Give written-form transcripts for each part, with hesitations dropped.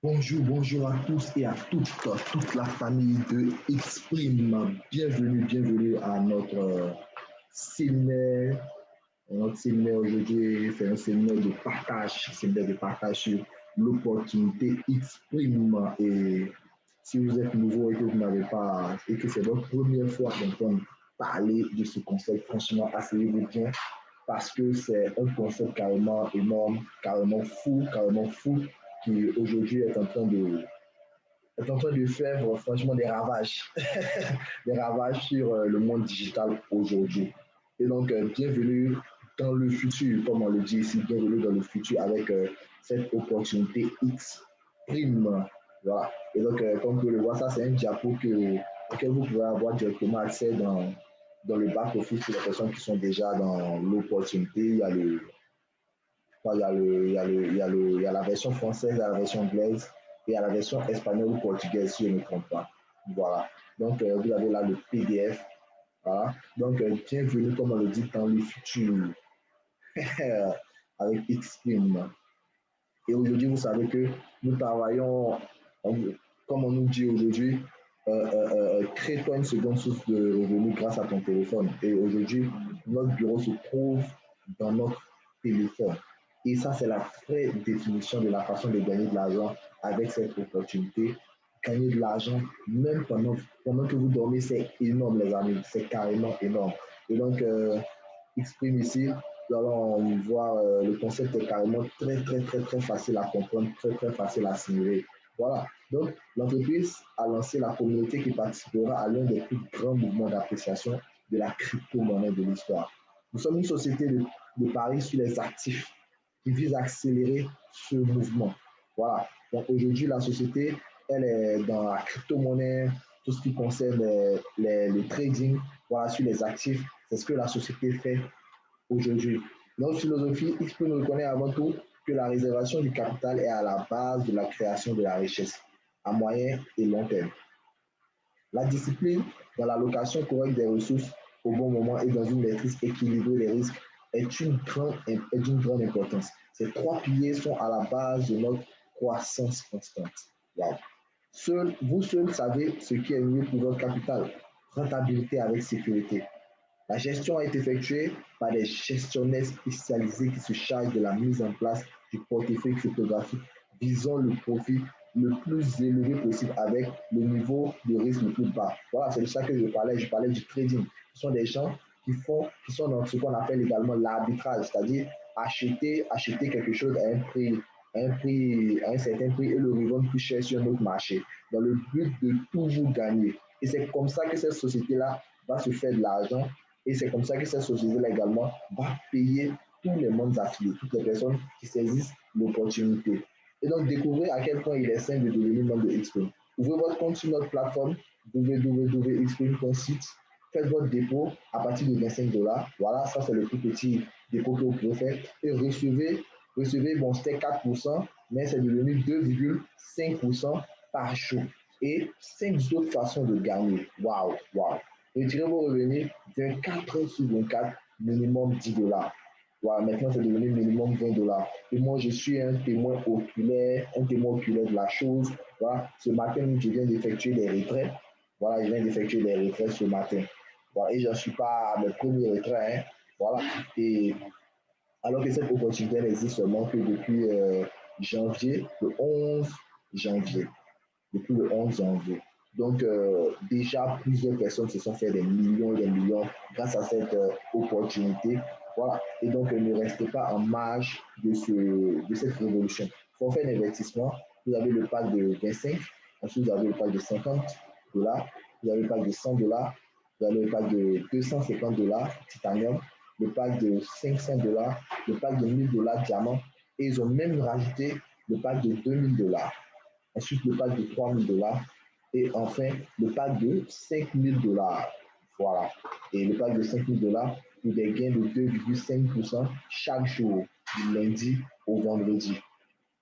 Bonjour à tous et à toute la famille de Exprime. Bienvenue à séminaire. Notre séminaire aujourd'hui, c'est un séminaire de partage sur l'opportunité Exprime. Et si vous êtes nouveau et que vous n'avez pas, et que c'est votre première fois d'entendre parler de ce concept, franchement, asseyez-vous bien parce que c'est un concept carrément énorme, carrément fou, qui aujourd'hui est en train de faire franchement des ravages, des ravages sur le monde digital aujourd'hui. Et donc, bienvenue dans le futur, comme on le dit ici, bienvenue dans le futur avec cette opportunité X prime. Voilà. Et donc, comme vous pouvez le voir, ça, c'est un diapo auquel vous pouvez avoir directement accès dans le back-office pour les personnes qui sont déjà dans l'opportunité. Il y a la version française, il y a la version anglaise et il y a la version espagnole ou portugaise, si je ne me trompe pas. Voilà. Donc, vous avez là le PDF. Voilà. Donc, bienvenue, comme on le dit, dans le futur avec Xprime. Et aujourd'hui, vous savez que nous travaillons, comme on nous dit aujourd'hui, crée-toi une seconde source de revenus grâce à ton téléphone. Et aujourd'hui, notre bureau se trouve dans notre téléphone. Et ça, c'est la vraie définition de la façon de gagner de l'argent avec cette opportunité. Gagner de l'argent, même pendant que vous dormez, c'est énorme, les amis. C'est carrément énorme. Et donc, Exprime ici, nous allons voir le concept est carrément très facile à comprendre, très facile à simuler. Voilà. Donc, l'entreprise a lancé la communauté qui participera à l'un des plus grands mouvements d'appréciation de la crypto-monnaie de l'histoire. Nous sommes une société de paris sur les actifs qui vise à accélérer ce mouvement. Voilà. Donc, aujourd'hui, la société, elle est dans la crypto-monnaie, tout ce qui concerne le trading, voilà, sur les actifs. C'est ce que la société fait aujourd'hui. Notre philosophie, Xprime reconnaît avant tout que la réservation du capital est à la base de la création de la richesse à moyen et long terme. La discipline dans l'allocation correcte des ressources au bon moment et dans une maîtrise équilibrée des risques est d'une grande importance. Ces trois piliers sont à la base de notre croissance constante. Wow. Vous seuls savez ce qui est mieux pour votre capital. Rentabilité avec sécurité. La gestion est effectuée par des gestionnaires spécialisés qui se chargent de la mise en place du portefeuille cryptographique visant le profit le plus élevé possible avec le niveau de risque le plus bas. Voilà, c'est de ça que je parlais du trading. Ce sont des gens qui sont dans ce qu'on appelle également l'arbitrage, c'est-à-dire acheter quelque chose à un certain prix et le revendre plus cher sur un autre marché, dans le but de toujours gagner. Et c'est comme ça que cette société-là va se faire de l'argent et c'est comme ça que cette société-là également va payer tous les membres affiliés, toutes les personnes qui saisissent l'opportunité. Et donc, découvrez à quel point il est simple de devenir membre de Xprime. Ouvrez votre compte sur notre plateforme www.xprime.site. Faites votre dépôt à partir de 25 $. Voilà, ça c'est le plus petit dépôt que vous pouvez faire. Et recevez bon, c'était 4%, mais c'est devenu 2,5% par jour. Et 5 autres façons de gagner. Waouh. Retirez vos revenus 24 heures sur 24, minimum 10 $. Voilà, maintenant c'est devenu minimum 20 $. Et moi, je suis un témoin oculaire de la chose. Voilà, ce matin, je viens d'effectuer des retraits. Voilà, je viens d'effectuer des retraits ce matin. Voilà, et je ne suis pas à mes premiers retraits. Hein. Voilà, et alors que cette opportunité n'existe seulement que depuis janvier, le 11 janvier. Depuis le 11 janvier. Donc, déjà, plusieurs personnes se sont fait des millions et des millions grâce à cette opportunité. Voilà. Et donc, ne restez pas en marge de cette révolution. Forfait d'investissement, vous avez le pack de 25, ensuite vous avez le pack de 50 $, vous avez le pack de 100 $, vous avez le pack de 250 $ titanium, le pack de 500 $, le pack de 1000 $ diamant, et ils ont même rajouté le pack de 2000 $. Ensuite, le pack de 3000 $. Et enfin, le pack de 5000 $. Voilà. Et le pack de 5000 $ pour des gains de 2,5% chaque jour, du lundi au vendredi.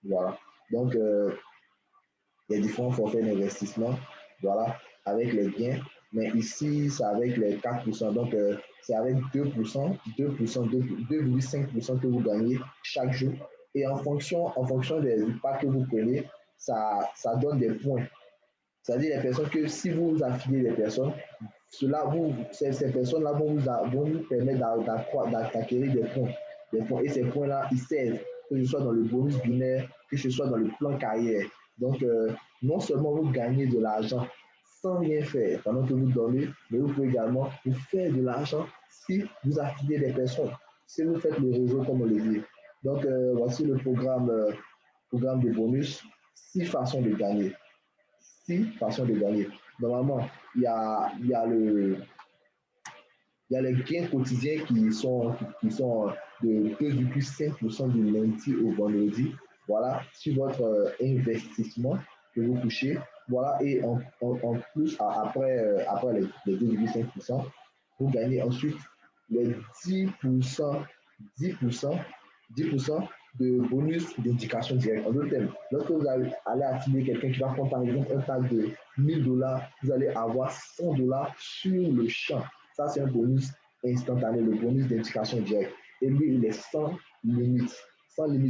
Voilà. Donc, il y a différents forfaits d'investissement. Voilà. Avec les gains. Mais ici, c'est avec les 4%. Donc, c'est avec 2%, 2,5% que vous gagnez chaque jour. Et en fonction du pack que vous prenez, ça donne des points. C'est-à-dire les personnes que si vous affiliez des personnes, ces personnes-là vont vous permettre d'acquérir des points. Et ces points-là, ils servent, que ce soit dans le bonus binaire, que ce soit dans le plan carrière. Donc, non seulement vous gagnez de l'argent sans rien faire pendant que vous donnez, mais vous pouvez également vous faire de l'argent si vous affiliez des personnes, si vous faites le réseau, comme on le dit. Donc, voici le programme de bonus, 6 façons de gagner. 6 façons de gagner. Normalement, il y a les gains quotidiens qui sont de 2,5% du lundi au vendredi. Voilà, sur votre investissement que vous touchez. Voilà, et en plus, après les 2,5%, vous gagnez ensuite les 10%, 10%, 10% de bonus d'indication directe. En d'autres termes, lorsque vous allez affilier quelqu'un qui va prendre par exemple un tag de $1000, vous allez avoir $100 sur le champ. Ça, c'est un bonus instantané, le bonus d'indication directe. Et lui, il est sans limite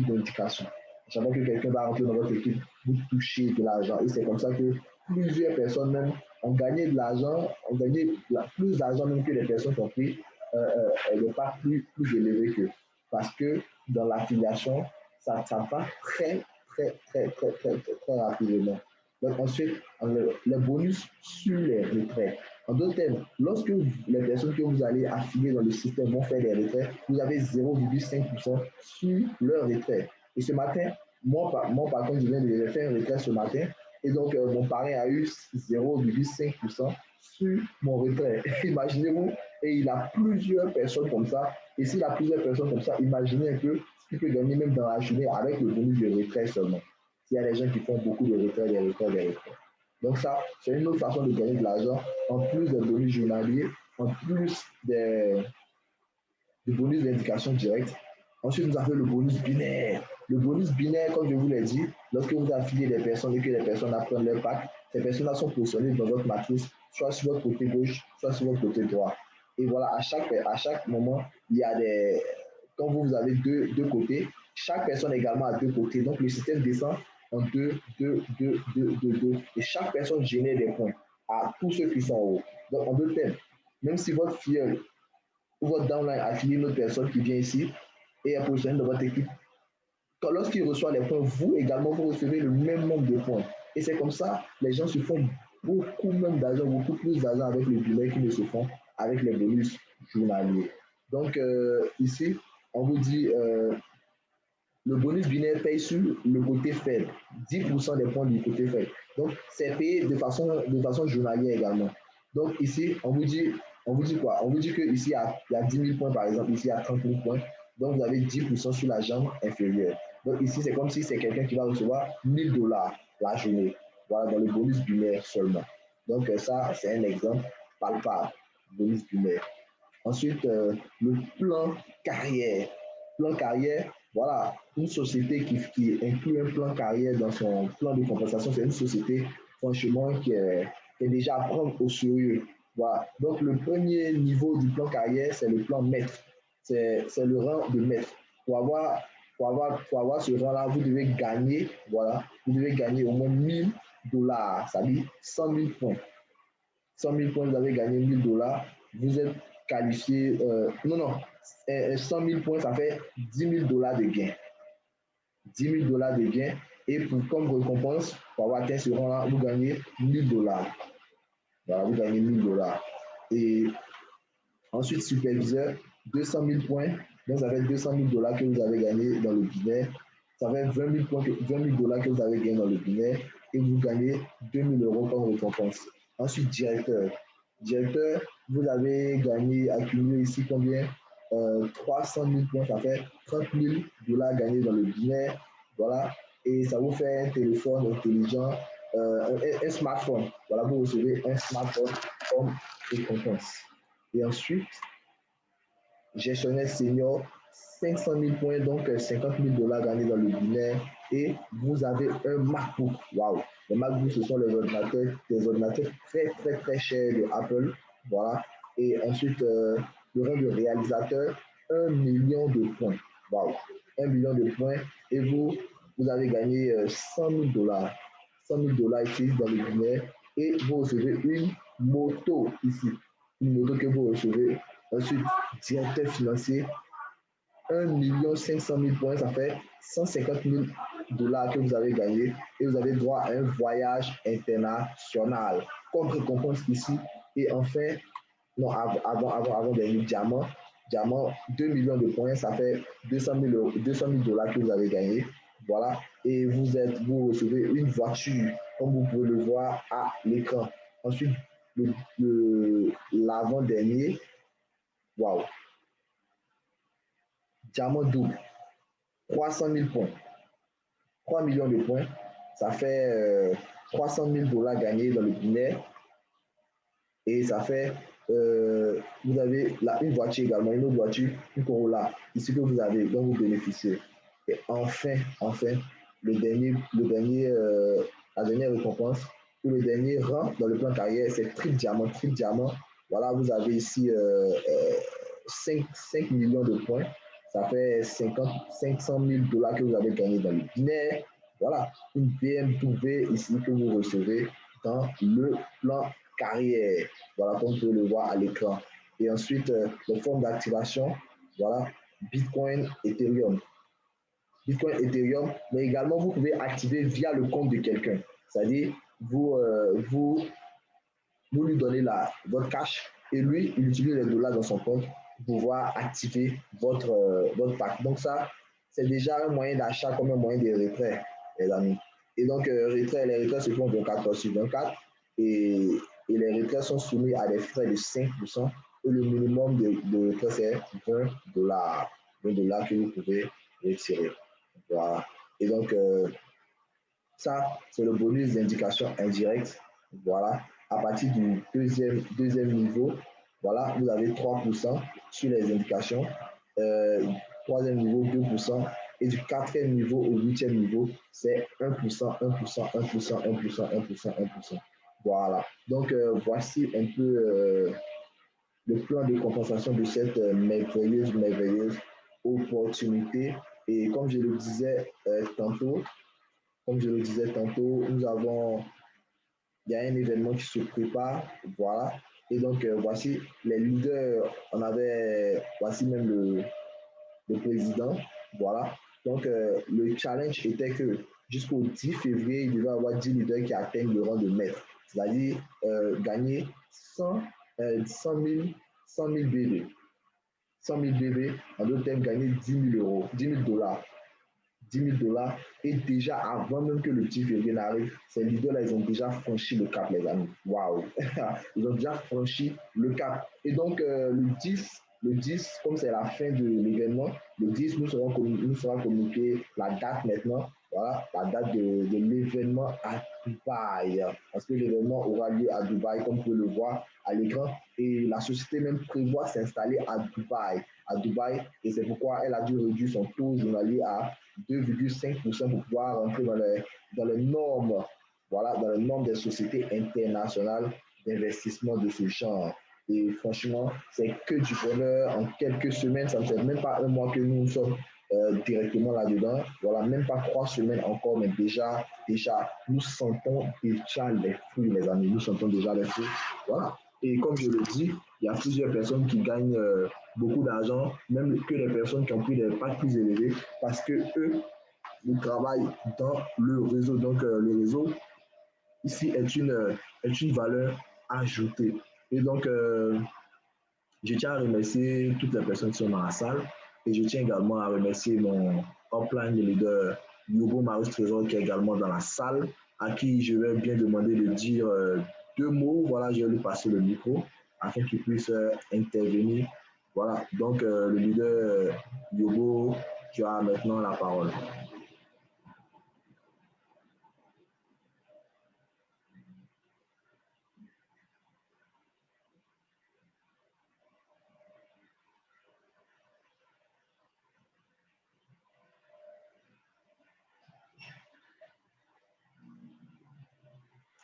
d'indication. Chaque fois que quelqu'un va rentrer dans votre équipe, vous touchez de l'argent. Et c'est comme ça que plusieurs personnes même ont gagné de l'argent, ont gagné plus d'argent même que les personnes qui ont pris n'est pas plus élevé qu'eux. Parce que dans l'affiliation, ça va très, très, très, très, très, très, très rapidement. Donc ensuite, les bonus sur les retraits. En d'autres termes, lorsque les personnes que vous allez affilier dans le système vont faire des retraits, vous avez 0,5% sur leur retrait. Et ce matin, moi par contre, je viens de faire un retrait ce matin. Et donc, mon parrain a eu 0,5% sur mon retrait. Imaginez-vous, et il a plusieurs personnes comme ça. Et s'il a plusieurs personnes comme ça, imaginez un peu ce qu'il peut gagner même dans la journée avec le bonus de retrait seulement. S'il y a des gens qui font beaucoup de retraits, des retraits, des retraits. Donc ça, c'est une autre façon de gagner de l'argent, en plus des bonus journaliers, en plus des bonus d'indication directe. Ensuite, nous avons le bonus binaire. Le bonus binaire, comme je vous l'ai dit, lorsque vous affiliez des personnes et que les personnes apprennent leur pack, ces personnes-là sont positionnées dans votre matrice, soit sur votre côté gauche, soit sur votre côté droit. Et voilà, à chaque moment, il y a des... Quand vous avez deux côtés, chaque personne également a deux côtés. Donc, le système descend en 2, 2, 2, 2, 2, 2. Et chaque personne génère des points à tous ceux qui sont en haut. Donc, en deux termes, même si votre filleul ou votre downline affilié une autre personne qui vient ici et est positionné dans votre équipe, lorsqu'il reçoit les points, vous également, vous recevez le même nombre de points. Et c'est comme ça, les gens se font beaucoup même d'argent, beaucoup plus d'argent avec les billets qu'ils ne se font avec les bonus journaliers. Donc, ici, on vous dit, le bonus binaire paye sur le côté faible, 10% des points du côté faible. Donc, c'est payé de façon journalière également. Donc, ici, on vous dit quoi? On vous dit qu'ici, il y a 10 000 points, par exemple, ici, il y a 30 000 points. Donc, vous avez 10% sur la jambe inférieure. Donc, ici, c'est comme si c'est quelqu'un qui va recevoir $1000 la journée. Voilà, dans le bonus binaire seulement. Donc, ça, c'est un exemple palpable, bonus binaire. Ensuite, le plan carrière. Plan carrière, voilà, une société qui inclut un plan carrière dans son plan de compensation, c'est une société, franchement, qui est déjà à prendre au sérieux. Voilà. Donc, le premier niveau du plan carrière, c'est le plan maître. C'est le rang de maître. Pour avoir ce rang-là, vous devez gagner, voilà, vous devez gagner au moins $1000, c'est-à-dire 100 000 points. 100 000 points, vous avez gagné $1000, vous êtes qualifié. Non, 100 000 points, ça fait $10 000 de gain. $10 000 de gain. Et comme récompense, pour avoir atteint ce rang-là, vous gagnez $1000. Voilà, vous gagnez $1000. Et ensuite, superviseur, 200 000 points. Donc, ça fait $200 000 que vous avez gagné dans le binaire. Ça fait 20 000 points, $20 que vous avez gagné dans le binaire. Et vous gagnez 2000 € comme récompense. Ensuite, directeur. Directeur, vous avez gagné, accumulé ici combien? 300 000 points, ça fait $30 000 gagnés dans le binaire. Voilà. Et ça vous fait un téléphone intelligent, un smartphone. Voilà, vous recevez un smartphone comme récompense. Et ensuite, gestionnaire senior, 500 000 points, donc $50 000 gagnés dans le binaire. Et vous avez un MacBook. Waouh! Les MacBooks, ce sont des ordinateurs très, très, très chers de Apple. Voilà. Et ensuite, le rang de réalisateur, 1 million de points. Waouh! 1 million de points. Et vous vous avez gagné 100 000 dollars. 100 000 dollars ici dans le Guinée et vous recevez une moto ici. Une moto que vous recevez. Ensuite, directeur financier, 1 500 000 points, ça fait 150 000 dollars que vous avez gagné et vous avez droit à un voyage international comme récompense ici. Et enfin, non, avant dernier, diamant, 2 millions de points, ça fait 200 000 dollars que vous avez gagné. Voilà. Et vous recevez une voiture, comme vous pouvez le voir à l'écran. Ensuite, l'avant-dernier, waouh, diamant double, 300 000 points, 3 millions de points, ça fait 300 000 dollars gagnés dans le Guinée. Et ça fait, vous avez là, une voiture également, une autre voiture, une Corolla, ici que vous avez, dont vous bénéficiez. Et enfin, la dernière récompense, ou le dernier rang dans le plan carrière, c'est triple diamant, triple diamant. Voilà, vous avez ici 5 millions de points. Ça fait 500 000 dollars que vous avez gagné dans le Guinée. Voilà, une BMW ici que vous recevez dans le plan carrière. Voilà, comme vous pouvez le voir à l'écran. Et ensuite, les formes d'activation, voilà, Bitcoin, Ethereum. Bitcoin, Ethereum, mais également vous pouvez activer via le compte de quelqu'un. C'est-à-dire, vous lui donnez votre cash et lui, il utilise les dollars dans son compte pour pouvoir activer votre pack. Donc ça, c'est déjà un moyen d'achat comme un moyen de retrait, les amis. Et donc, les retraits se font 24 heures sur 24 et, et les retraits sont soumis à des frais de 5% et le minimum de retrait, c'est 20 dollars. 20 dollars que vous pouvez retirer. Voilà. Et donc, ça, c'est le bonus d'indication indirecte. Voilà. À partir du deuxième niveau, voilà, vous avez 3% sur les indications. Troisième niveau, 2%. Et du quatrième niveau au huitième niveau, c'est 1%, 1%, 1%, 1%, 1%, 1%. Voilà. Donc, voici un peu le plan de compensation de cette merveilleuse opportunité. Et comme je le disais tantôt, il y a un événement qui se prépare, voilà. Et donc, voici les leaders, voici même le président, voilà. Donc, le challenge était que jusqu'au 10 février, il devait y avoir 10 leaders qui atteignent le rang de maître, c'est-à-dire gagner 100 000 BV. 100 000 BV, en d'autres termes, gagner 10 000 euros, 10 000 dollars. 10 000 dollars. Et déjà, avant même que le petit février n'arrive, ces leaders-là, ils ont déjà franchi le cap, les amis. Waouh! Ils ont déjà franchi le cap. Et donc, le 10, comme c'est la fin de l'événement, le 10, nous serons communiqué la date maintenant. Voilà, la date de l'événement à Dubaï. Parce que l'événement aura lieu à Dubaï, comme vous pouvez le voir à l'écran. Et la société même prévoit s'installer à Dubaï. Et c'est pourquoi elle a dû réduire son taux journalier à 2,5% pour pouvoir rentrer dans les normes, voilà, dans les normes des sociétés internationales d'investissement de ce genre. Et franchement, c'est que du bonheur en quelques semaines. Ça ne fait même pas un mois que nous sommes directement là-dedans. Voilà, même pas 3 semaines encore, mais déjà, nous sentons déjà les fruits, les amis. Nous sentons déjà les fruits. Voilà. Et comme je le dis, il y a plusieurs personnes qui gagnent beaucoup d'argent, même que les personnes qui ont pris des packs plus élevés, parce que eux, ils travaillent dans le réseau. Donc, le réseau, ici, est une valeur ajoutée. Et donc, je tiens à remercier toutes les personnes qui sont dans la salle et je tiens également à remercier mon upline leader, Yogo Marius Trésor, qui est également dans la salle, à qui je vais bien demander de dire 2 mots. Voilà, je vais lui passer le micro afin qu'il puisse intervenir. Voilà, donc le leader Yogo, tu as maintenant la parole.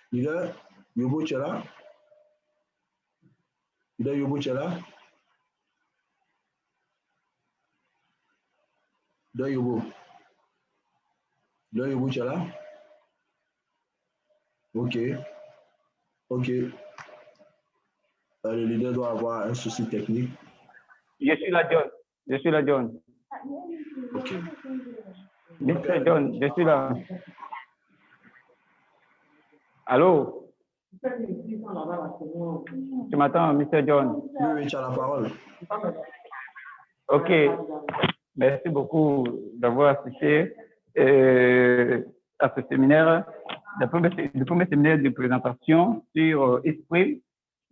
Leader Yogo, tu es là? Leader Yogo, tu es là? Leader Yogo. Le Hugo, tu es là? Ok, ok. Le leader doit avoir un souci technique. Je suis là, John. Je suis là, John. Ok. Mr. John, je suis là. Allô? Tu m'entends, Mr. John? Oui, oui, tu as la parole. Ok. Merci beaucoup d'avoir assisté à ce séminaire, le premier séminaire de présentation sur Esprit.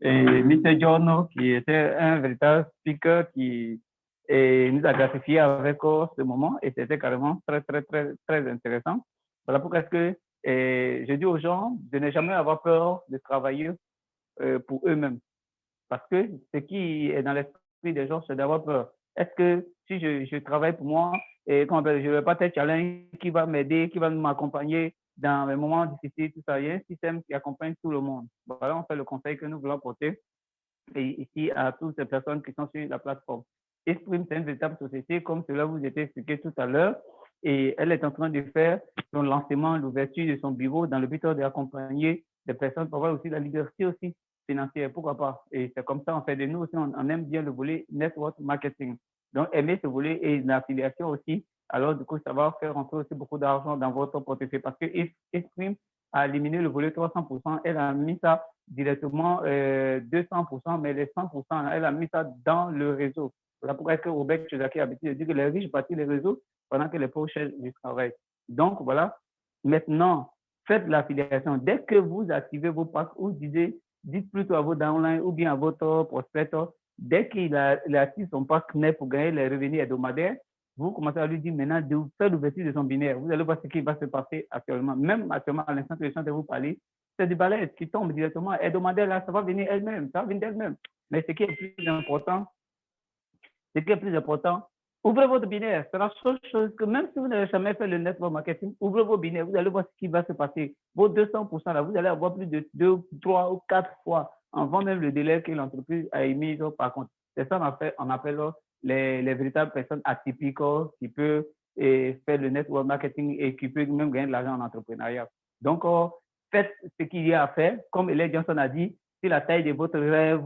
Et Mr. John, qui était un véritable speaker qui nous a gratifié avec ce moment et c'était carrément très, très, très, très intéressant. Voilà pourquoi est-ce que je dis aux gens de ne jamais avoir peur de travailler pour eux-mêmes. Parce que ce qui est dans l'esprit des gens, c'est d'avoir peur. Est-ce que si je travaille pour moi, et je ne vais pas être challenge qui va m'aider, qui va m'accompagner dans les moments difficiles, tout ça. Il y a un système qui accompagne tout le monde. Voilà, on fait le conseil que nous voulons porter et ici à toutes ces personnes qui sont sur la plateforme. Esprime, c'est une véritable société, comme cela vous était expliqué tout à l'heure, et elle est en train de faire son lancement, l'ouverture de son bureau dans le but d'accompagner des personnes pour avoir aussi la liberté aussi financière, pourquoi pas. Et c'est comme ça, on fait de nous aussi, on aime bien le volet network marketing. Donc, aimer ce volet et l'affiliation aussi, alors du coup, ça va faire rentrer aussi beaucoup d'argent dans votre portefeuille parce que Esprime a éliminé le volet 300%, elle a mis ça directement 200%, mais les 100%, elle a mis ça dans le réseau. Voilà pourquoi est-ce que Robert Kiyosaki a l'habitude de dire que les riches bâtissent les réseaux pendant que les pauvres cherchent du travail. Donc, voilà. Maintenant, faites l'affiliation. Dès que vous activez vos packs ou dites plutôt à vos downlines ou bien à votre prospect, dès qu'il a activé son pack net pour gagner les revenus hebdomadaires, vous commencez à lui dire maintenant de faire l'ouverture de son binaire. Vous allez voir ce qui va se passer actuellement. Même actuellement, à l'instant que je suis en train de vous parler, c'est des balaises qui tombent directement hebdomadaires, là, ça va venir elle-même, ça va venir d'elle-même. Mais ce qui est plus important, ouvrez votre binaire. C'est la seule chose que même si vous n'avez jamais fait le network marketing, ouvrez vos binaires, vous allez voir ce qui va se passer. Vos 200% là, vous allez avoir plus de 2, 3 ou 4 fois avant même le délai que l'entreprise a émis par contre. C'est ça on appelle les véritables personnes atypiques qui peuvent faire le network marketing et qui peuvent même gagner de l'argent en entrepreneuriat. Donc, faites ce qu'il y a à faire. Comme Ellen Johnson a dit, si la taille de votre rêve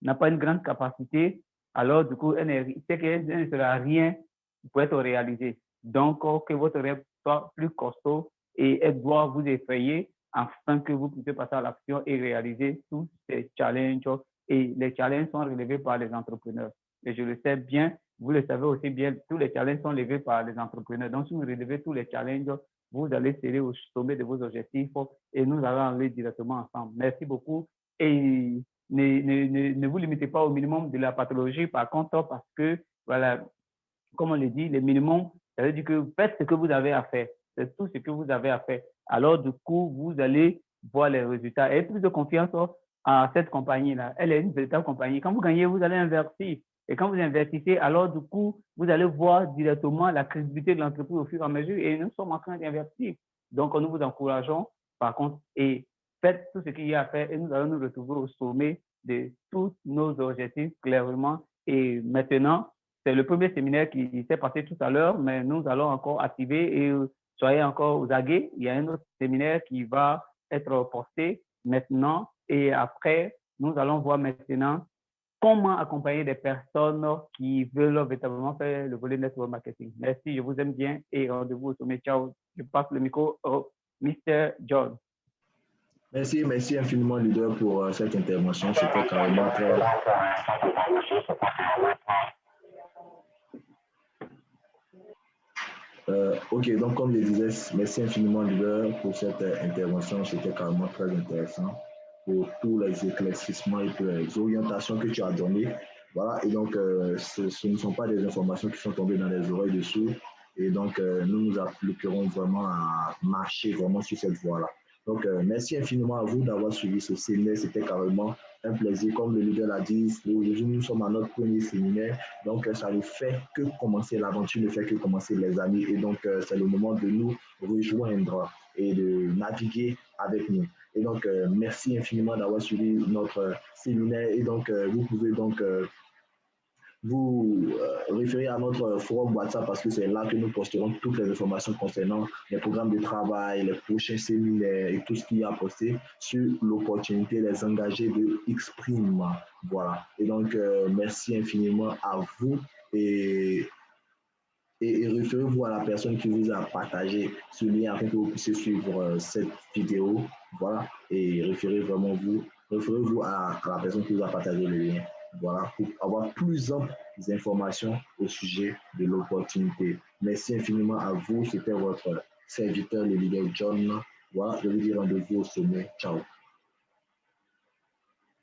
n'a pas une grande capacité, alors du coup, c'est qu'elle ne sera rien pour être réalisé. Donc, que votre rêve soit plus costaud et elle doit vous effrayer afin que vous puissiez passer à l'action et réaliser tous ces challenges. Et les challenges sont relevés par les entrepreneurs. Et je le sais bien, vous le savez aussi bien, tous les challenges sont relevés par les entrepreneurs. Donc, si vous relevez tous les challenges, vous allez serrer au sommet de vos objectifs et nous allons aller directement ensemble. Merci beaucoup. Et ne vous limitez pas au minimum de la pathologie, par contre, parce que, voilà, comme on le dit, le minimum, ça veut dire que faites ce que vous avez à faire. C'est tout ce que vous avez à faire. Alors, du coup, vous allez voir les résultats. Ayez plus de confiance à cette compagnie-là. Elle est une véritable compagnie. Quand vous gagnez, vous allez investir. Et quand vous investissez, alors, du coup, vous allez voir directement la crédibilité de l'entreprise au fur et à mesure. Et nous sommes en train d'investir. Donc, nous vous encourageons, par contre, et faites tout ce qu'il y a à faire et nous allons nous retrouver au sommet de tous nos objectifs clairement. Et maintenant, c'est le premier séminaire qui s'est passé tout à l'heure, mais nous allons encore activer et soyez encore aux aguets. Il y a un autre séminaire qui va être posté maintenant et après, nous allons voir maintenant comment accompagner des personnes qui veulent véritablement faire le volet network marketing. Merci, je vous aime bien et rendez-vous au sommet. Ciao. Je passe le micro au Mr. John. Merci, merci infiniment, leader, pour cette intervention. C'était carrément très... ok, donc comme je disais, merci infiniment, leader, pour cette intervention. C'était carrément très intéressant pour tous les éclaircissements et pour les orientations que tu as données. Voilà, et donc ce ne sont pas des informations qui sont tombées dans les oreilles de sourds. Et donc, nous nous appliquerons vraiment à marcher vraiment sur cette voie-là. Donc, merci infiniment à vous d'avoir suivi ce séminaire. C'était carrément un plaisir. Comme le leader l'a dit, aujourd'hui, nous sommes à notre premier séminaire. Donc, ça ne fait que commencer. L'aventure ne fait que commencer, les amis. Et donc, c'est le moment de nous rejoindre et de naviguer avec nous. Et donc, merci infiniment d'avoir suivi notre séminaire. Et donc, vous pouvez donc vous référer à notre forum WhatsApp parce que c'est là que nous posterons toutes les informations concernant les programmes de travail, les prochains séminaires et tout ce qu'il y a posté sur l'opportunité les engagés de Xprime. Voilà. Et donc, merci infiniment à vous et référez-vous à la personne qui vous a partagé ce lien afin que vous puissiez suivre cette vidéo. Voilà. Et référez-vous à la personne qui vous a partagé le lien. Voilà, pour avoir plus d'informations au sujet de l'opportunité. Merci infiniment à vous. C'était votre serviteur, le leader John. Voilà, je vous dis rendez-vous au sommet. Ciao.